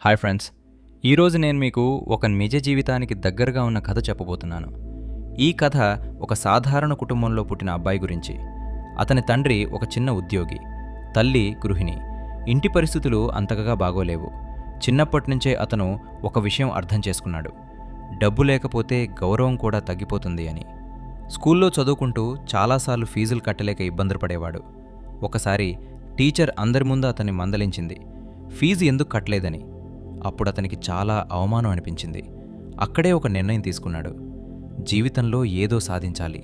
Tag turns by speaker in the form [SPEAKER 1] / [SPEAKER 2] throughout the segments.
[SPEAKER 1] Hi friends, ఈరోజు నేను మీకు ఒక నిజ జీవితానికి దగ్గరగా ఉన్న కథ చెప్పబోతున్నాను. ఈ కథ ఒక సాధారణ కుటుంబంలో పుట్టిన అబ్బాయి గురించి. అతని తండ్రి ఒక చిన్న ఉద్యోగి, తల్లి గృహిణి. ఇంటి పరిస్థితులు అంతగా బాగోలేవు. చిన్నప్పటినుంచే అతను ఒక విషయం అర్థం చేసుకున్నాడు: డబ్బు లేకపోతే గౌరవం కూడా తగ్గిపోతుంది అని. స్కూల్లో చదువుకుంటూ చాలాసార్లు ఫీజులు కట్టలేక ఇబ్బందులు పడేవాడు. ఒకసారి టీచర్ అందరి ముందు అతన్ని మందలించింది, ఫీజు ఎందుకు కట్టలేదని. అప్పుడు అతనికి చాలా అవమానం అనిపించింది. అక్కడే ఒక నిర్ణయం తీసుకున్నాడు: జీవితంలో ఏదో సాధించాలి,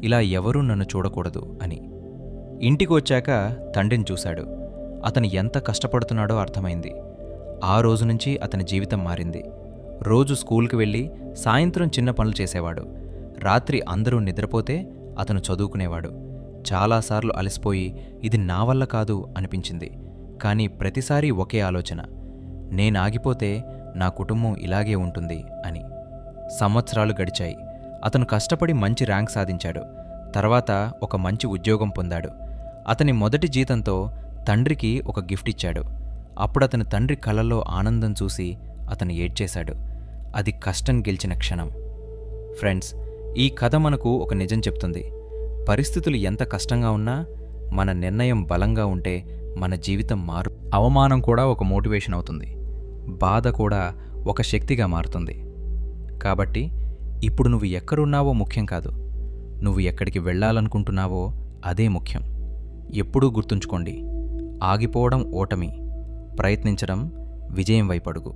[SPEAKER 1] ఇలా ఎవరూ నన్ను చూడకూడదు అని. ఇంటికి వచ్చాక తండ్రిని చూశాడు. అతను ఎంత కష్టపడుతున్నాడో అర్థమైంది. ఆ రోజు నుంచి అతని జీవితం మారింది. రోజు స్కూల్కి వెళ్ళి సాయంత్రం చిన్న పనులు చేసేవాడు. రాత్రి అందరూ నిద్రపోతే అతను చదువుకునేవాడు. చాలాసార్లు అలసిపోయి ఇది నా వల్ల కాదు అనిపించింది. కానీ ప్రతిసారీ ఒకే ఆలోచన: నేనాగిపోతే నా కుటుంబం ఇలాగే ఉంటుంది అని. సంవత్సరాలు గడిచాయి. అతను కష్టపడి మంచి ర్యాంక్ సాధించాడు. తర్వాత ఒక మంచి ఉద్యోగం పొందాడు. అతని మొదటి జీతంతో తండ్రికి ఒక గిఫ్ట్ ఇచ్చాడు. అప్పుడు అతని తండ్రి కళ్ళల్లో ఆనందం చూసి అతను ఏడ్చేశాడు. అది కష్టం గెలిచిన క్షణం. ఫ్రెండ్స్, ఈ కథ మనకు ఒక నిజం చెప్తుంది: పరిస్థితులు ఎంత కష్టంగా ఉన్నా మన నిర్ణయం బలంగా ఉంటే మన జీవితం మారు. అవమానం కూడా ఒక మోటివేషన్ అవుతుంది. బాధ కూడా ఒక శక్తిగా మారుతుంది. కాబట్టి ఇప్పుడు నువ్వు ఎక్కడున్నావో ముఖ్యం కాదు, నువ్వు ఎక్కడికి వెళ్ళాలనుకుంటున్నావో అదే ముఖ్యం. ఎప్పుడూ గుర్తుంచుకోండి: ఆగిపోవడం ఓటమి, ప్రయత్నించడం విజయం వైపడుగు.